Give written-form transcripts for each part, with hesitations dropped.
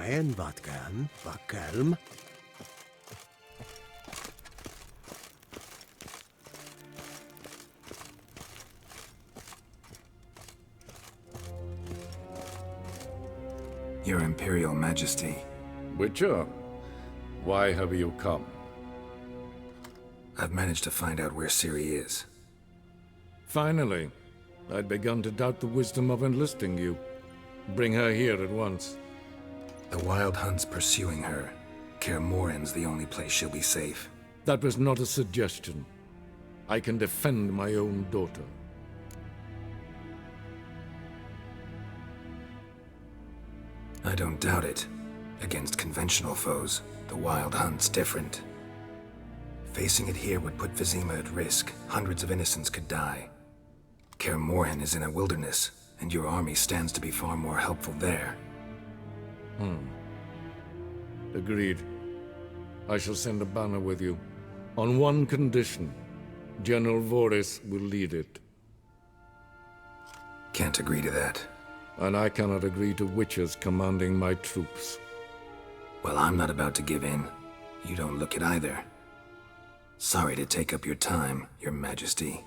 en wat kan, wat kalm. Your Imperial Majesty. Witcher, why have you come? I've managed to find out where Ciri is. Finally. I'd begun to doubt the wisdom of enlisting you. Bring her here at once. The Wild Hunt's pursuing her. Kaer Morhen's the only place she'll be safe. That was not a suggestion. I can defend my own daughter. I don't doubt it. Against conventional foes, the Wild Hunt's different. Facing it here would put Vizima at risk. Hundreds of innocents could die. Kaer Morhen is in a wilderness, and your army stands to be far more helpful there. Agreed. I shall send a banner with you. On one condition. General Voris will lead it. Can't agree to that. And I cannot agree to witches commanding my troops. Well, I'm not about to give in. You don't look it either. Sorry to take up your time, Your Majesty.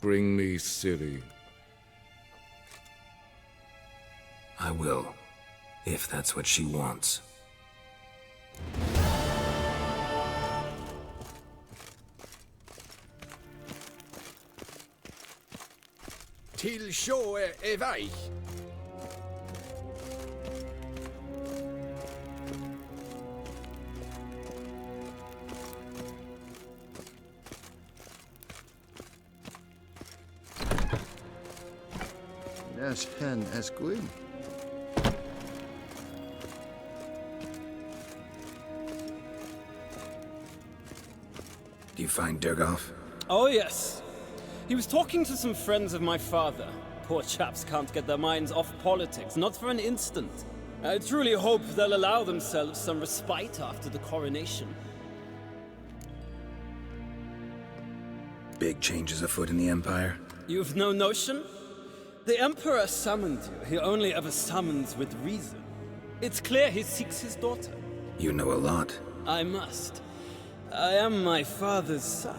Bring me Ciri. I will, if that's what she wants. Till sjå är väg. Yes, hen as queen. Do you find Durgoff? Oh, yes. He was talking to some friends of my father. Poor chaps can't get their minds off politics, not for an instant. I truly hope they'll allow themselves some respite after the coronation. Big changes afoot in the Empire? You've no notion? The Emperor summoned you. He only ever summons with reason. It's clear he seeks his daughter. You know a lot. I must. I am my father's son.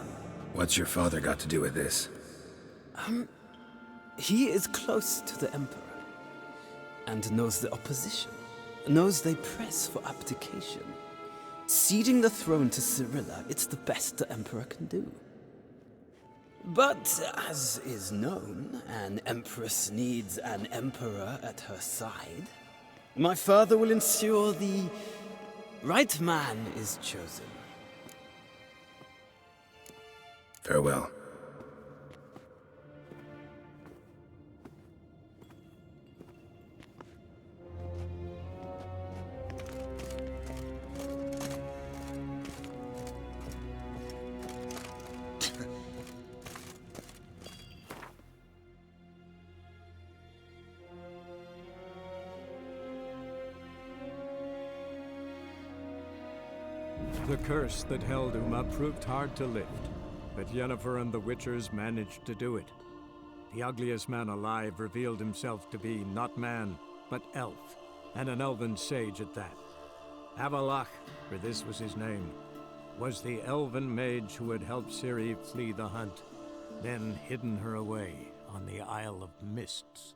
What's your father got to do with this? He is close to the Emperor. And knows the opposition. Knows they press for abdication. Ceding the throne to Cyrilla, it's the best the Emperor can do. But, as is known, an Empress needs an Emperor at her side. My father will ensure the right man is chosen. Farewell. The curse that held Uma proved hard to lift, but Yennefer and the Witchers managed to do it. The ugliest man alive revealed himself to be not man, but elf, and an elven sage at that. Avalach, for this was his name, was the elven mage who had helped Ciri flee the hunt, then hidden her away on the Isle of Mists.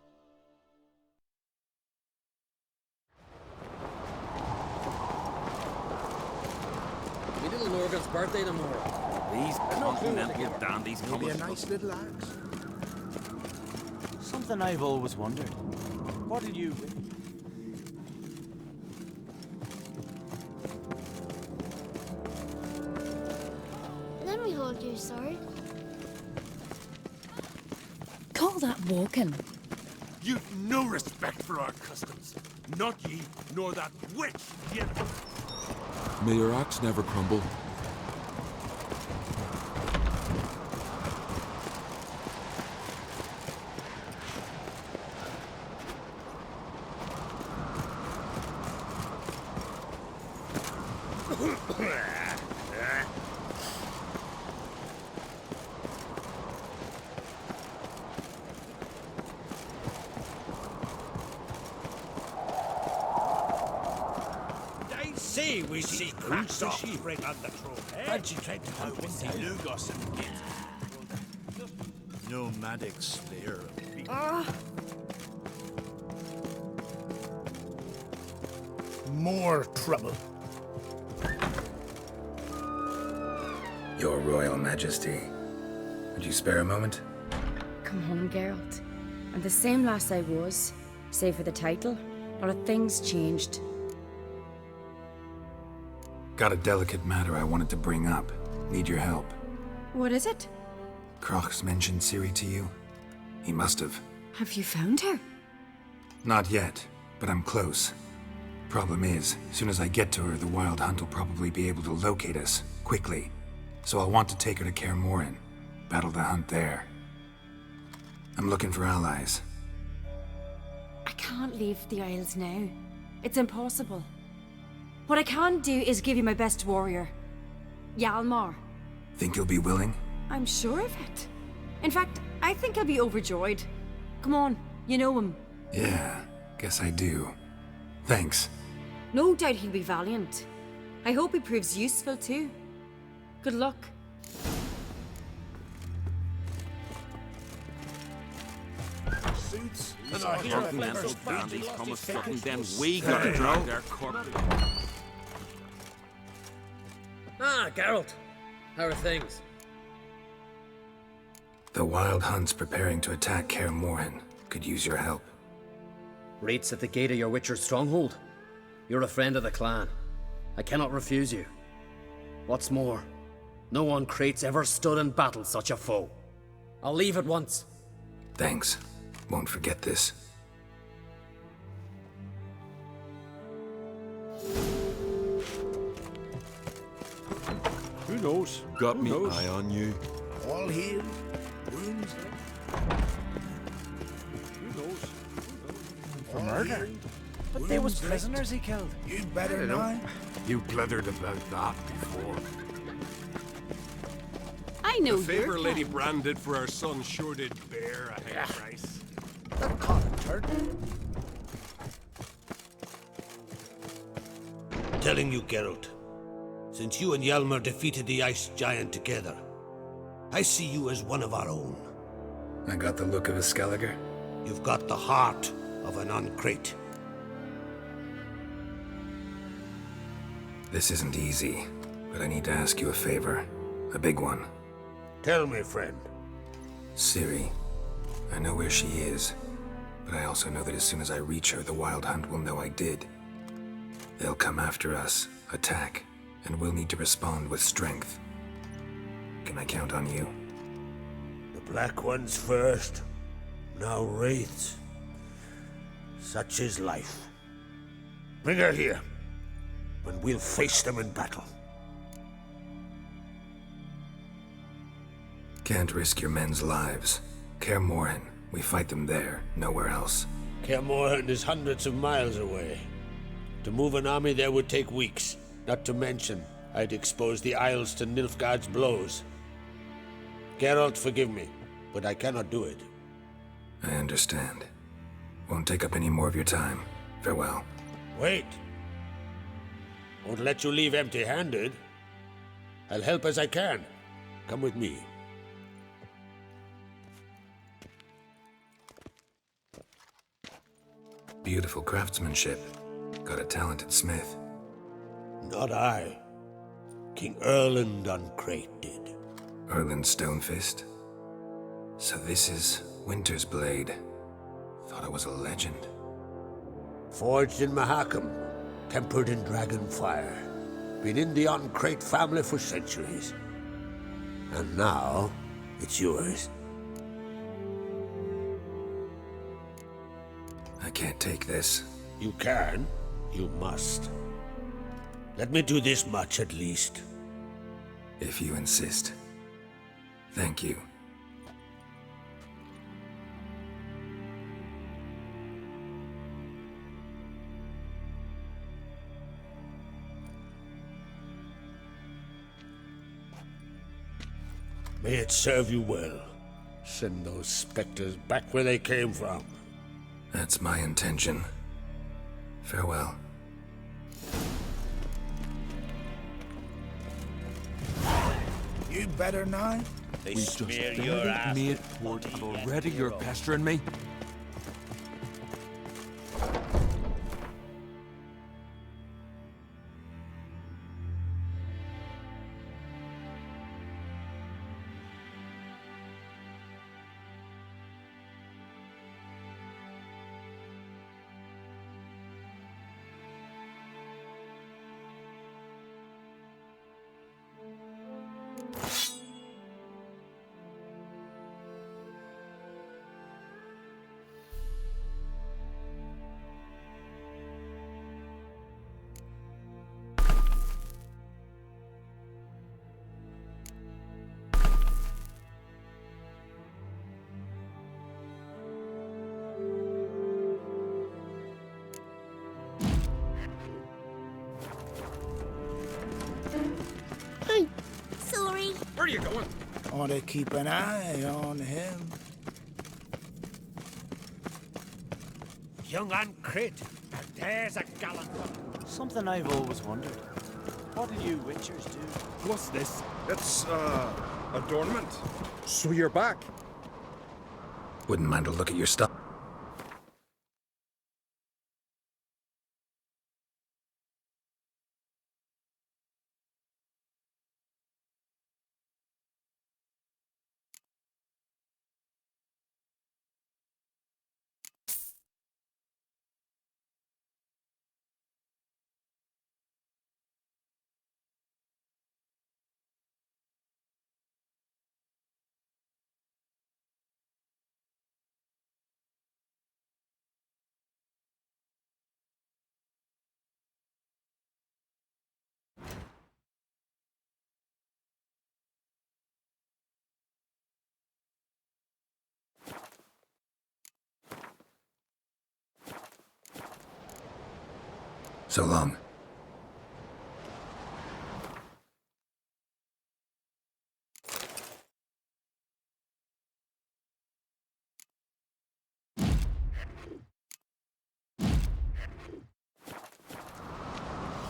My little Morgan's birthday tomorrow. These continental dandies come Maybe a nice little axe. Something I've always wondered. What did you... Let me hold your sword. Call that walking. You've no respect for our customs. Not ye, nor that witch, Yennefer. May your axe never crumble. Hey, we see cracks off bring on the troll. Fancy trying to help with the Lugos and get Nomadic slayer. more trouble. Your Royal Majesty. Would you spare a moment? Come home, Geralt. I'm the same lass I was, save for the title. A lot of things changed. Got a delicate matter I wanted to bring up. Need your help. What is it? Kroch's mentioned Ciri to you? He must have. Have you found her? Not yet, but I'm close. Problem is, soon as I get to her, the Wild Hunt will probably be able to locate us, quickly. So I'll want to take her to Kaer Morhen. Battle the hunt there. I'm looking for allies. I can't leave the Isles now. It's impossible. What I can do is give you my best warrior. Hjalmar. Think you'll be willing? I'm sure of it. In fact, I think he'll be overjoyed. Come on, you know him. Yeah, guess I do. Thanks. No doubt he'll be valiant. I hope he proves useful too. Good luck. Suits. And our continental dandies come a strutting, then we gotta drag their corpses. Ah, Geralt. How are things? The Wild Hunt's preparing to attack Kaer Morhen. Could use your help. Rates at the gate of your Witcher's stronghold. You're a friend of the clan. I cannot refuse you. What's more, no one Crate's ever stood in battle such a foe. I'll leave at once. Thanks. Won't forget this. Who knows? Got me eye on you. All healed. Wounds. Who knows? For murder. But they was prisoners he killed. You better know. You blthered about that before. I know The favor your Lady kind. Bran did for our son sure did bear a head price. Telling you, Geralt, since you and Hjalmar defeated the Ice Giant together, I see you as one of our own. I got the look of a Skelliger. You've got the heart of an Uncrate. This isn't easy, but I need to ask you a favor. A big one. Tell me, friend. Ciri. I know where she is, but I also know that as soon as I reach her, the Wild Hunt will know I did. They'll come after us, attack, and we'll need to respond with strength. Can I count on you? The Black Ones first, now Wraiths. Such is life. Bring her here, and we'll face them in battle. Can't risk your men's lives. Kaer Morhen, we fight them there, nowhere else. Kaer Morhen is hundreds of miles away. To move an army there would take weeks, not to mention I'd expose the Isles to Nilfgaard's blows. Geralt, forgive me, but I cannot do it. I understand. Won't take up any more of your time. Farewell. Wait. Won't let you leave empty-handed. I'll help as I can. Come with me. Beautiful craftsmanship. Got a talented smith. Not I. King Erland Uncrate did. Erland Stonefist. So this is Winter's Blade. Thought I was a legend. Forged in Mahakam, tempered in dragon fire. Been in the Uncrate family for centuries. And now, it's yours. I can't take this. You can. You must. Let me do this much at least. If you insist. Thank you. May it serve you well. Send those specters back where they came from. That's my intention. Farewell. you better now? We just barely made port and already you're pestering me. Sorry. Where are you going? I want to keep an eye on him. Young and crit. And there's a gallant one. Something I've always wondered. What do you witchers do? What's this? It's, adornment. So you're back. Wouldn't mind a look at your stuff. So long.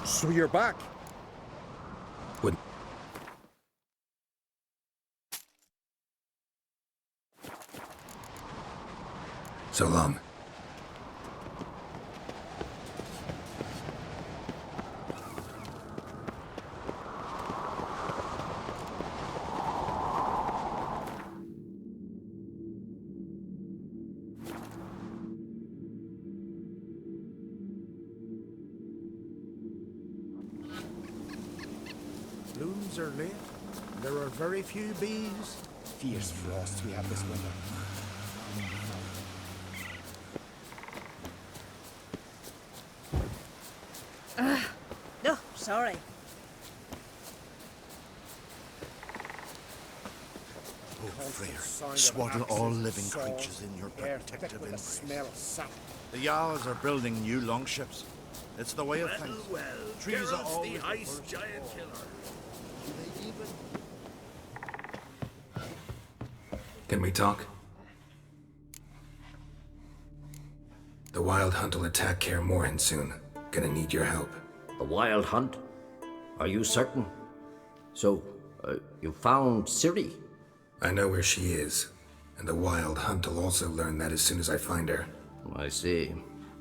So you're back. Wouldn't. So long. Blooms are late. There are very few bees. Fierce frost we have this winter. No, sorry. Oh, Freyr, swaddle all living creatures in your protective embrace. The Jarls are building new longships. It's the way of things. Trees are always the the ice first giant to fall. killer. Can we talk? The Wild Hunt will attack Kaer Morhen soon. Gonna need your help. A wild hunt? Are you certain? So, you found Ciri? I know where she is, and the Wild Hunt will also learn that as soon as I find her. I see.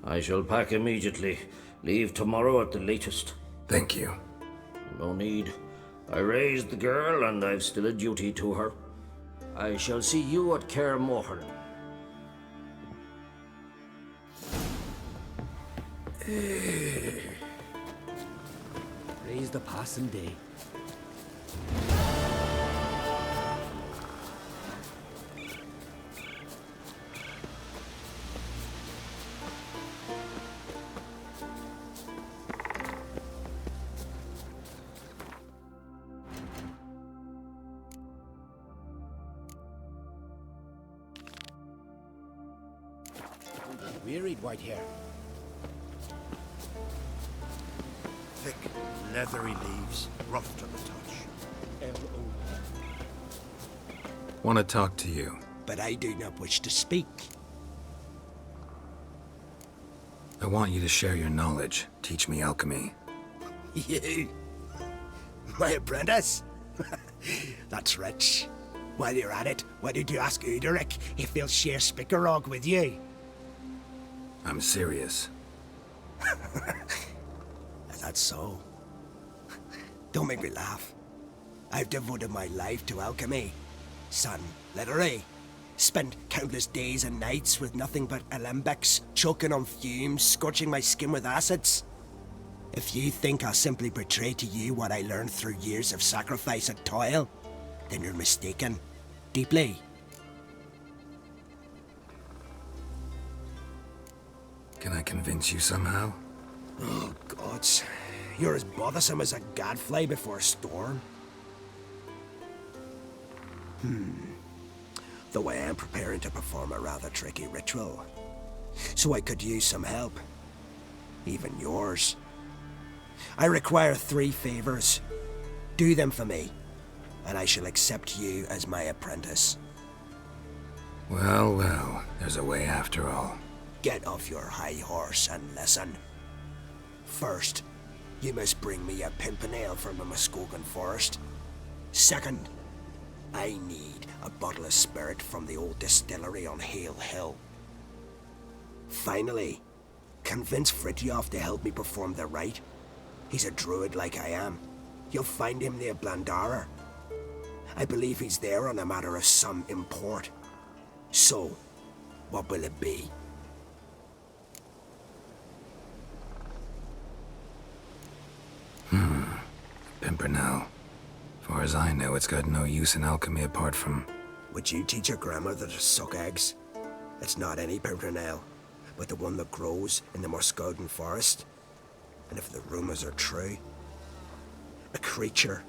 I shall pack immediately. Leave tomorrow at the latest. Thank you. No need. I raised the girl, and I've still a duty to her. I shall see you at Kaer Morhen. Praise the passing day. Wearied white hair. Thick, leathery leaves, rough to the touch. Want to talk to you. But I do not wish to speak. I want you to share your knowledge. Teach me alchemy. You? My apprentice? That's rich. While you're at it, why did you ask Uderic if he'll share Spickerog with you? I'm serious. Is that so? Don't make me laugh. I've devoted my life to alchemy. Son, literally. Spent countless days and nights with nothing but alembics, choking on fumes, scorching my skin with acids. If you think I'll simply portray to you what I learned through years of sacrifice and toil, then you're mistaken. Deeply. Can I convince you somehow? Oh, gods. You're as bothersome as a gadfly before a storm. Though I am preparing to perform a rather tricky ritual. So I could use some help. Even yours. I require 3 favors. Do them for me, and I shall accept you as my apprentice. Well, well, there's a way after all. Get off your high horse and listen. First, you must bring me a pimpernel from the Muskogan forest. Second, I need a bottle of spirit from the old distillery on Hale Hill. Finally, convince Fritjof to help me perform the rite. He's a druid like I am. You'll find him near Blandara. I believe he's there on a matter of some import. So, what will it be? Pimpernel. Far as I know, it's got no use in alchemy apart from... Would you teach your grandmother to suck eggs? It's not any pimpernel, but the one that grows in the Muskogan forest. And if the rumors are true, a creature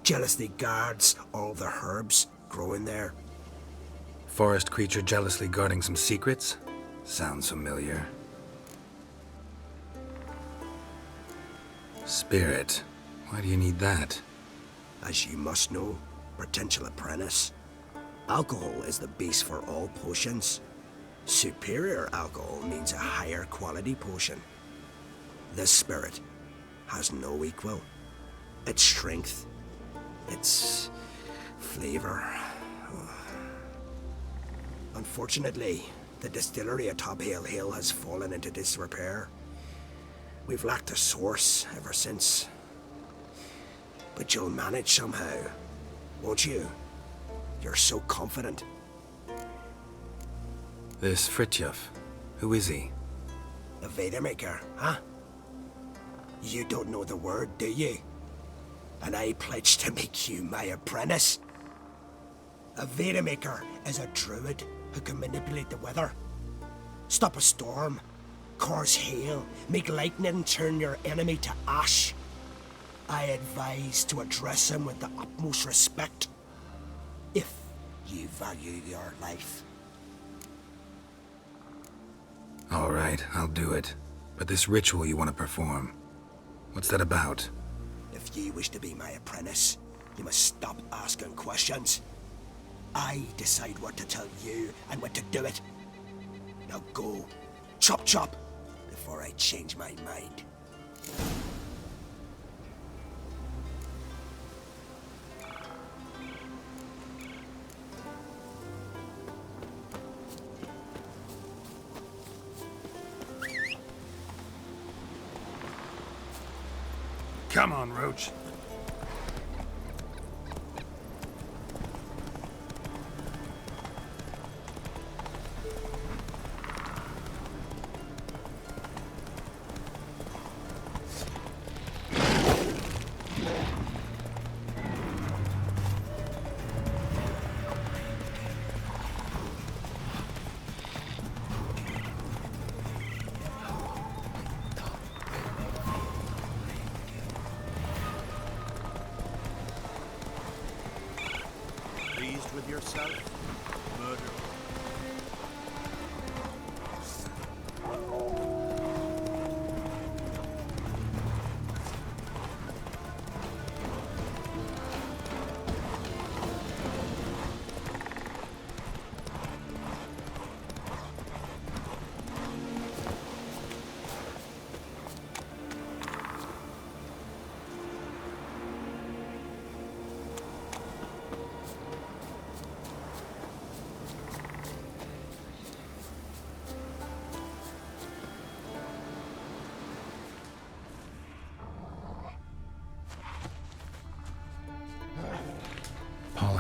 jealously guards all the herbs growing there. Forest creature jealously guarding some secrets? Sounds familiar. Spirit. Why do you need that? As you must know, potential apprentice, alcohol is the base for all potions. Superior alcohol means a higher quality potion. This spirit has no equal. Its strength, its flavor. Unfortunately, the distillery atop Hale Hill has fallen into disrepair. We've lacked a source ever since. But you'll manage somehow, won't you? You're so confident. This Fritjof, who is he? A Vadermaker, huh? You don't know the word, do you? And I pledge to make you my apprentice. A Vadermaker is a druid who can manipulate the weather. Stop a storm, cause hail, make lightning and turn your enemy to ash. I advise to address him with the utmost respect, if you value your life. All right, I'll do it. But this ritual you want to perform, what's that about? If you wish to be my apprentice, you must stop asking questions. I decide what to tell you and when to do it. Now go, chop chop, before I change my mind. Come on, Roach. With yourself, murder.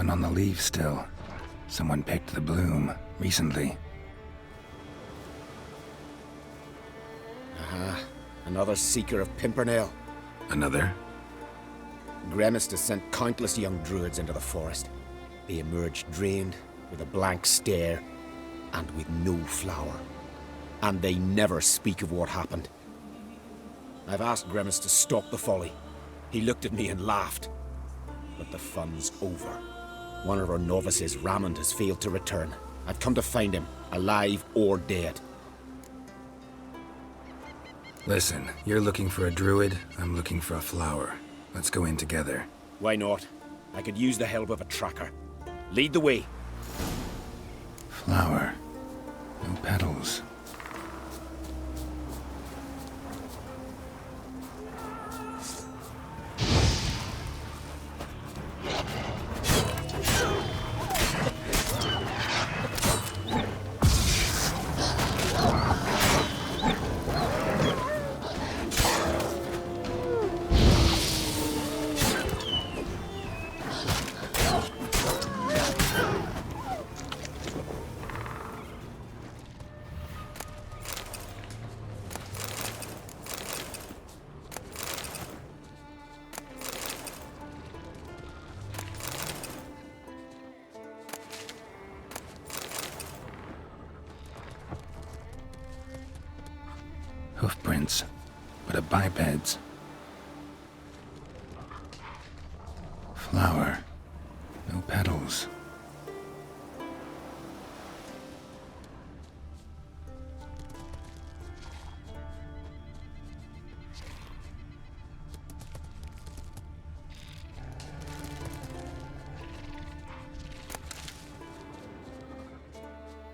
Nothing on the leaves still. Someone picked the bloom recently. Another seeker of Pimpernel. Another? Gremist has sent countless young druids into the forest. They emerge drained, with a blank stare, and with no flower. And they never speak of what happened. I've asked Gremist to stop the folly. He looked at me and laughed. But the fun's over. One of our novices, Raymond, has failed to return. I've come to find him, alive or dead. Listen, you're looking for a druid, I'm looking for a flower. Let's go in together. Why not? I could use the help of a tracker. Lead the way. Flower. No petals. Hoofprints, but a biped's. Flower. No petals.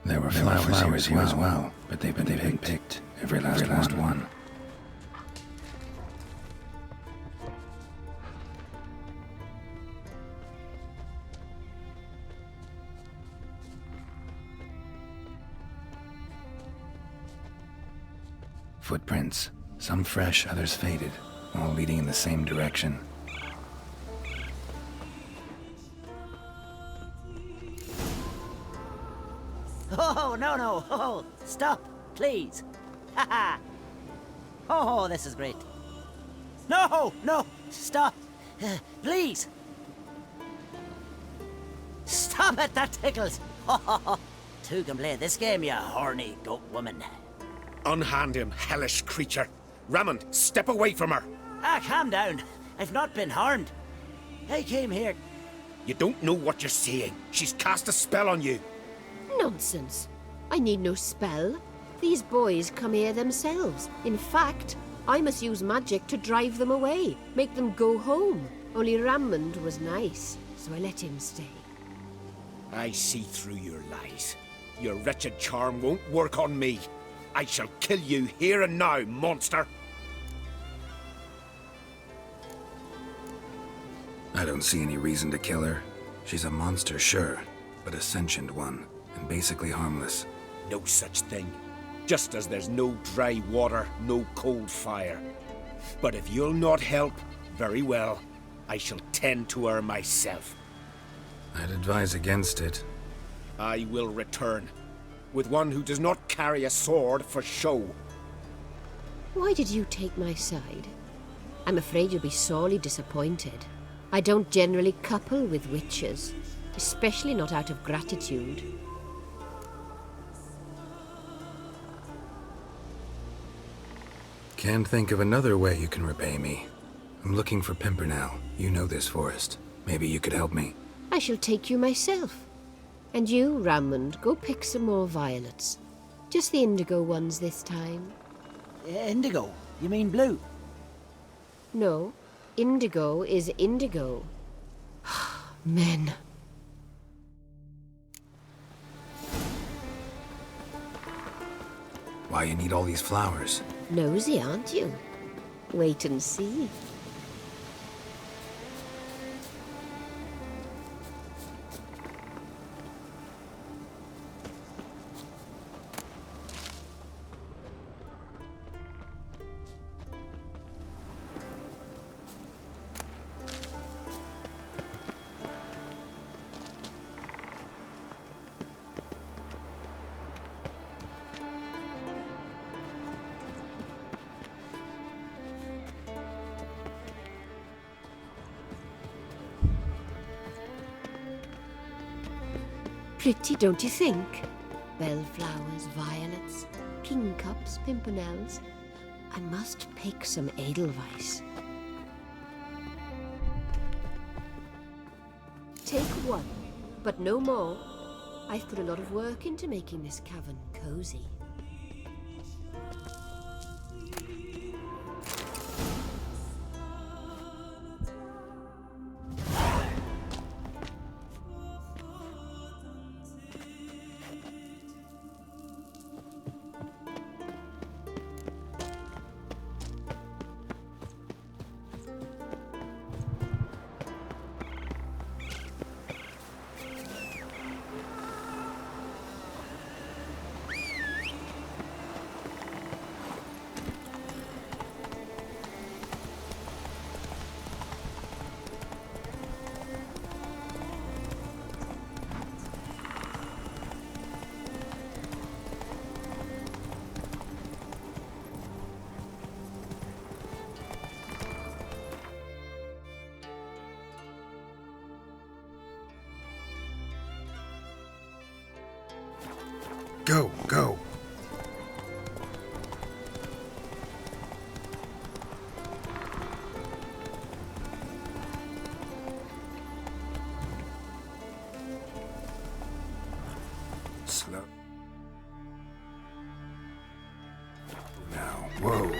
There were flowers here as well, but they've been picked. Every last one. Footprints. Some fresh, others faded, all leading in the same direction. Oh, no. Oh, stop, please. Haha. Oh, this is great. No, stop. Please. Stop it, that tickles. Two can play this game, you horny goat woman. Unhand him, hellish creature. Raymond, step away from her. Calm down. I've not been harmed. I came here. You don't know what you're saying. She's cast a spell on you. Nonsense. I need no spell. These boys come here themselves. In fact, I must use magic to drive them away, make them go home. Only Raymond was nice, so I let him stay. I see through your lies. Your wretched charm won't work on me. I shall kill you here and now, monster. I don't see any reason to kill her. She's a monster, sure, but a sentient one, and basically harmless. No such thing. Just as there's no dry water, no cold fire. But if you'll not help, very well. I shall tend to her myself. I'd advise against it. I will return, with one who does not carry a sword for show. Why did you take my side? I'm afraid you'll be sorely disappointed. I don't generally couple with witches, especially not out of gratitude. Can't think of another way you can repay me. I'm looking for Pimpernel. You know this forest. Maybe you could help me. I shall take you myself. And you, Raymond, go pick some more violets. Just the indigo ones this time. Indigo? You mean blue? No, indigo is indigo. Men. Why you need all these flowers? Nosy, aren't you? Wait and see. Pretty, don't you think? Bellflowers, violets, kingcups, pimpernels. I must pick some edelweiss. Take one, but no more. I've put a lot of work into making this cavern cozy. Go, go. Slow. Now, whoa.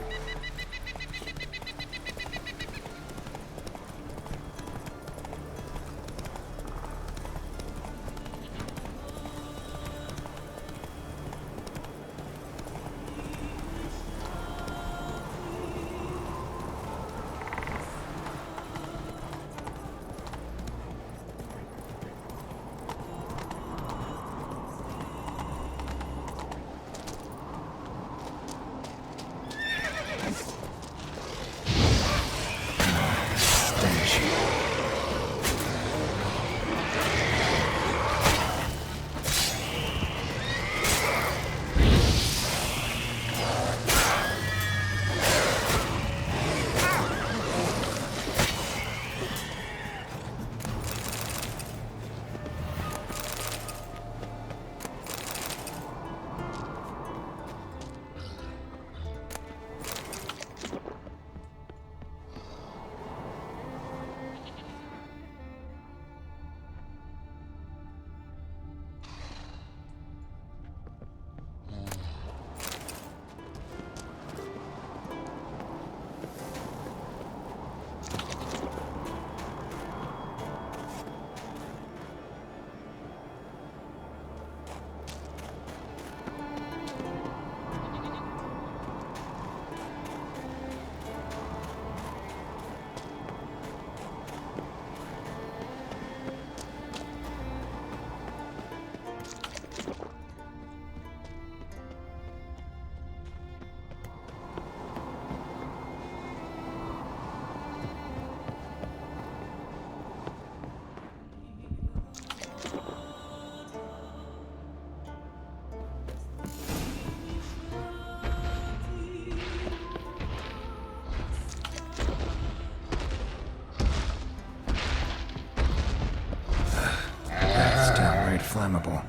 Flammable.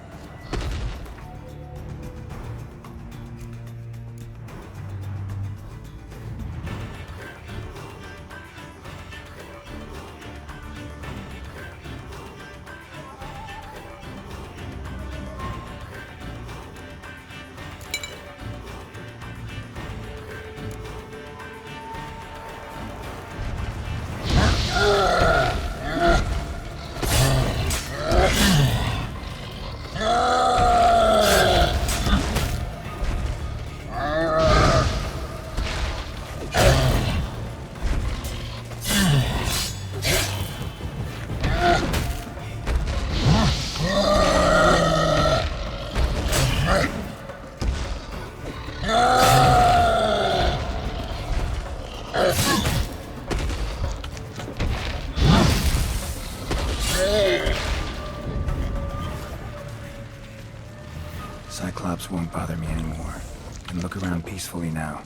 Cyclops won't bother me anymore. I can look around peacefully now.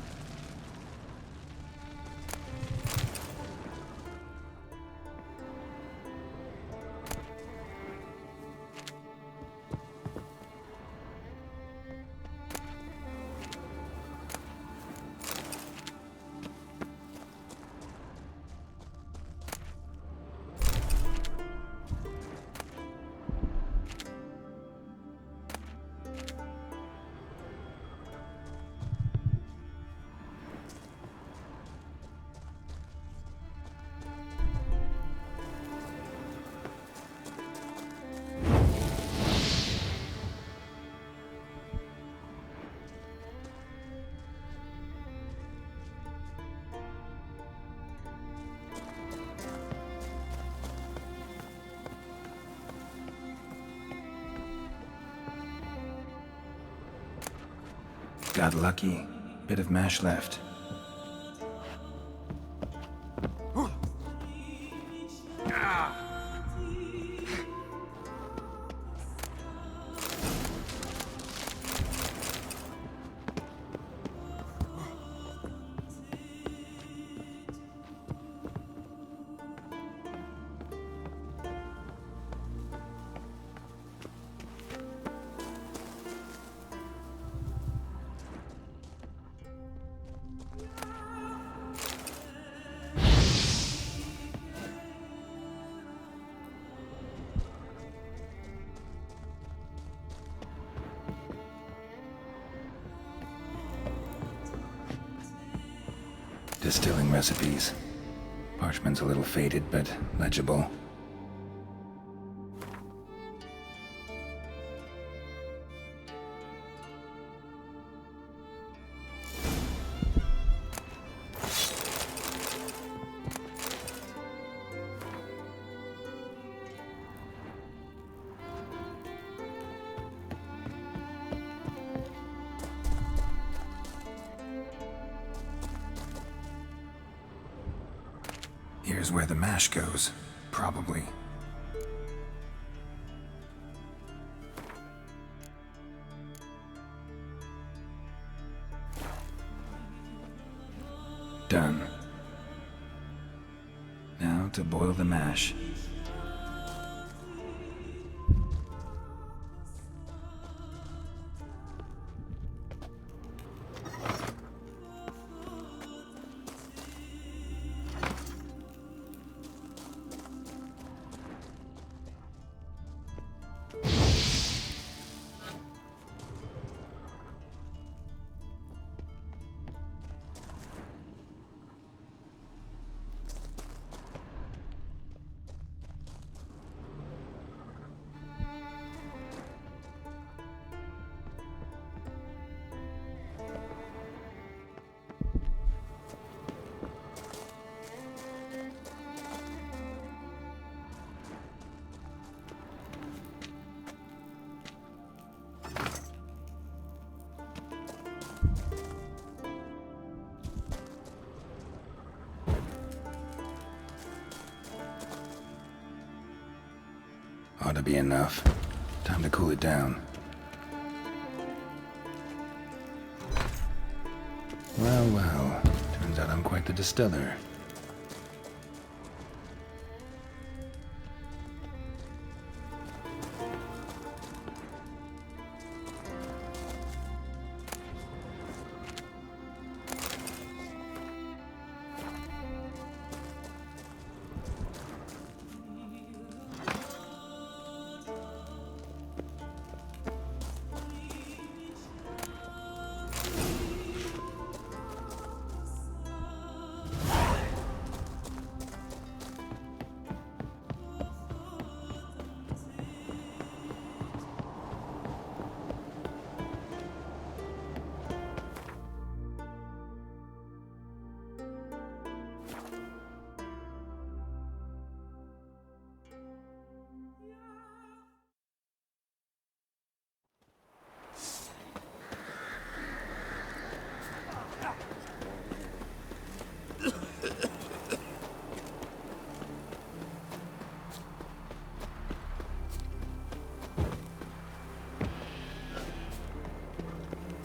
Got lucky. Bit of mash left. Distilling recipes. Parchment's a little faded, but legible. Here's where the mash goes, probably. Done. Now to boil the mash. Ought to be enough. Time to cool it down. Well, well. Turns out I'm quite the distiller.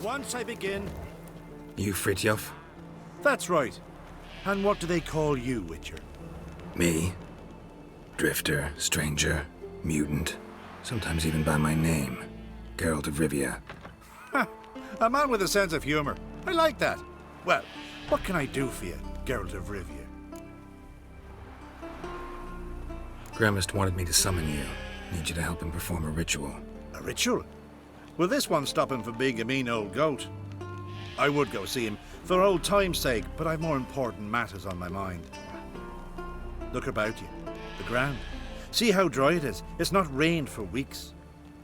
Once I begin... You Fritjof? That's right. And what do they call you, Witcher? Me? Drifter, stranger, mutant, sometimes even by my name. Geralt of Rivia. A man with a sense of humor. I like that. Well, what can I do for you, Geralt of Rivia? Gremist wanted me to summon you. Need you to help him perform a ritual. A ritual? Will this one stop him from being a mean old goat? I would go see him for old time's sake, but I've more important matters on my mind. Look about you. The ground. See how dry it is. It's not rained for weeks.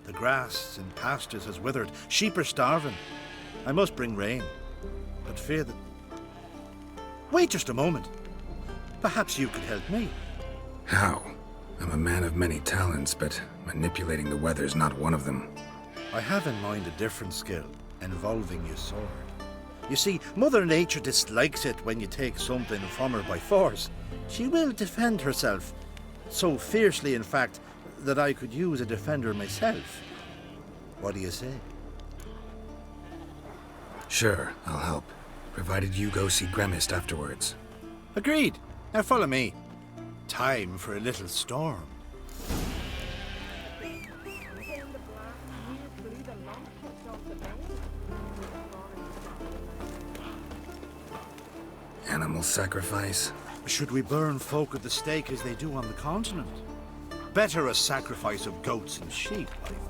The grass in pastures has withered. Sheep are starving. I must bring rain, but fear that... Wait just a moment. Perhaps you could help me. How? I'm a man of many talents, but manipulating the weather's not one of them. I have in mind a different skill. involving your sword. You see, Mother Nature dislikes it when you take something from her by force. She will defend herself, so fiercely, in fact, that I could use a defender myself. What do you say? Sure, I'll help, provided you go see Gremist afterwards. Agreed. Now follow me. Time for a little storm. Animal sacrifice? Should we burn folk at the stake as they do on the continent? Better a sacrifice of goats and sheep, I think.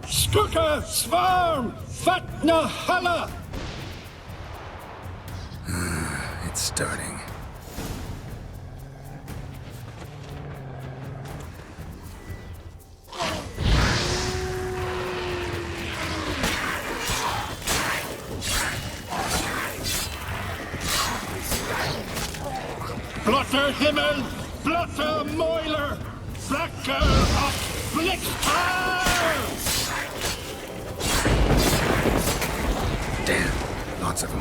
Skuka Svarm Fatna Hala! It's starting. Blotter Himmel, Blotter Moiler, Flacker of Blickfire! Damn, lots of them.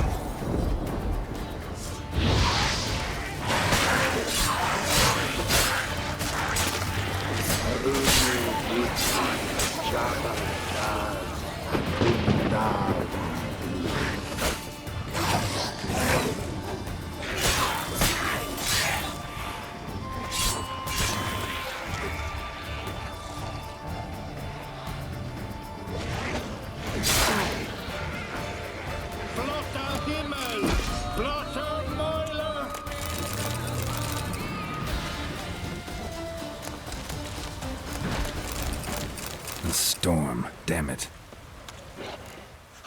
Storm, damn it.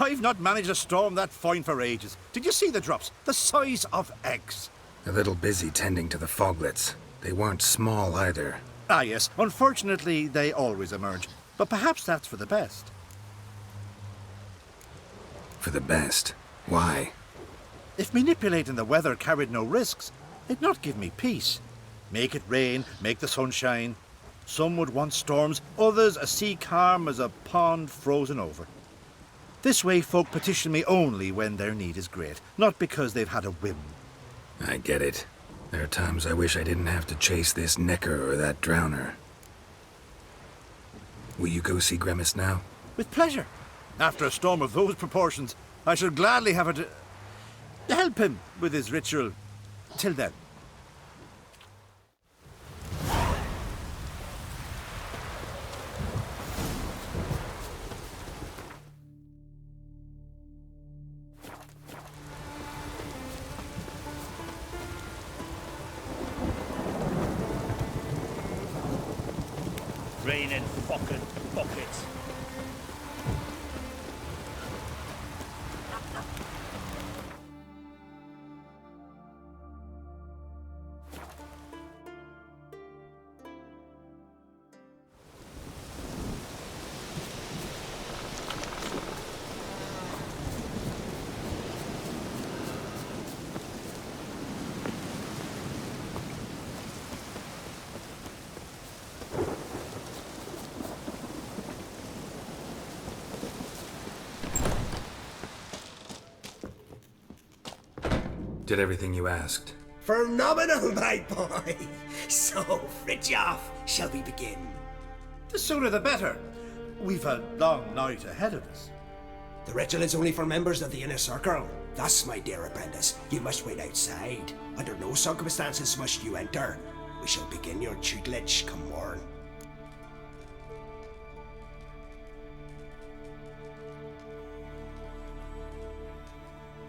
I've not managed a storm that fine for ages. Did you see the drops? The size of eggs. A little busy tending to the foglets. They weren't small either. Ah, yes. Unfortunately, they always emerge. But perhaps that's for the best. For the best? Why? If manipulating the weather carried no risks, it'd not give me peace. Make it rain, make the sun shine. Some would want storms, others a sea calm as a pond frozen over. This way folk petition me only when their need is great, not because they've had a whim. I get it. There are times I wish I didn't have to chase this necker or that drowner. Will you go see Gremist now? With pleasure. After a storm of those proportions, I should gladly have it to help him with his ritual. Till then. Raining fucking buckets. Did everything you asked? Phenomenal, my boy! So, Fridtjof, shall we begin? The sooner the better. We've a long night ahead of us. The ritual is only for members of the inner circle. Thus, my dear apprentice, you must wait outside. Under no circumstances must you enter. We shall begin your tutelage come morn.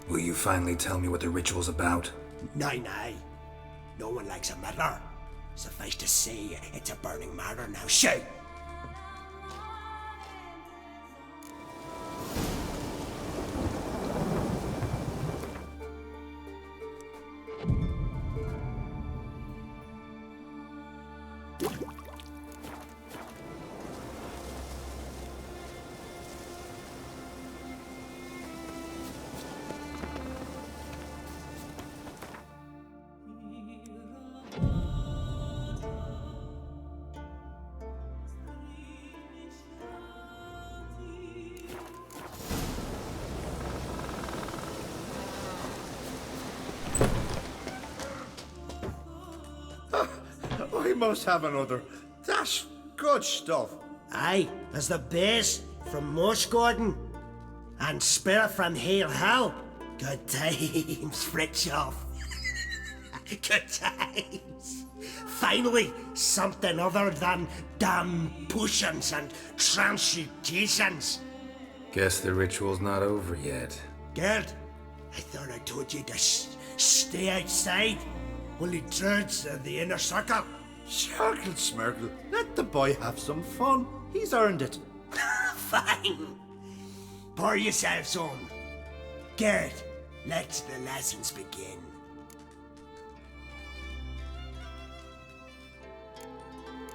Will you finally tell me what the ritual's about? Nay. No one likes a meddler. Suffice to say, it's a burning matter now. Shout! must have another. That's good stuff. Aye, there's the base from Mosh Gordon. And Spirit from Hail Hell. Good times, Fritjof. Good times. Finally, something other than damn potions and transmutations. Guess the ritual's not over yet. Gerd, I thought I told you to stay outside. Only druids are the inner circle. Circle Smirkle, let the boy have some fun. He's earned it. Fine. Pour yourselves on. Gerd, let the lessons begin.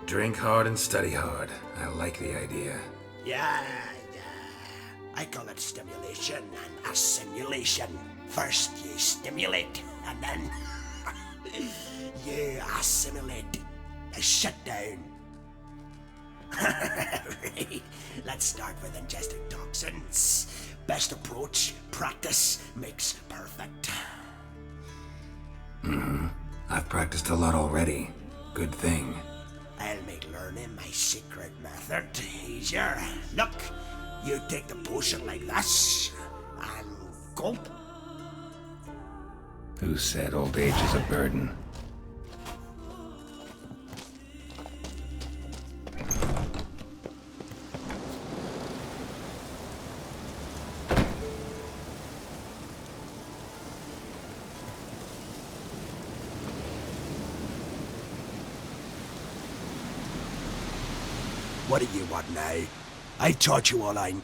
Drink hard and study hard. I like the idea. Yeah. I call it stimulation and assimilation. First you stimulate, and then you assimilate. Shut down. Right. Let's start with ingesting toxins. Best approach, practice makes perfect. I've practiced a lot already. Good thing. I'll make learning my secret method easier. Look, you take the potion like this, and gulp. Who said old age is a burden? What do you want now? I taught you all I...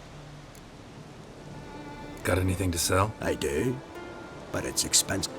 Got anything to sell? I do, but it's expensive.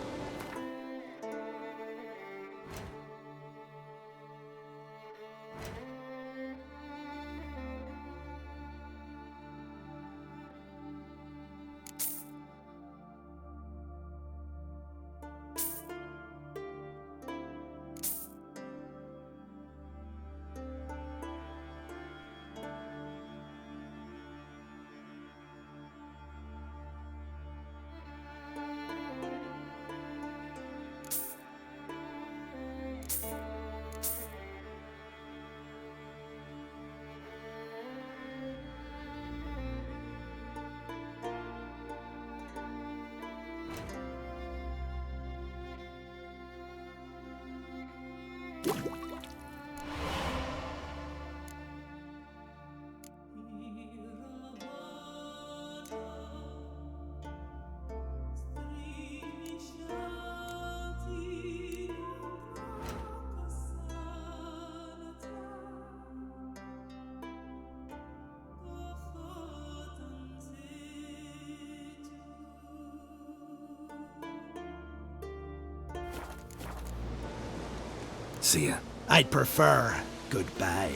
See ya. I'd prefer goodbye.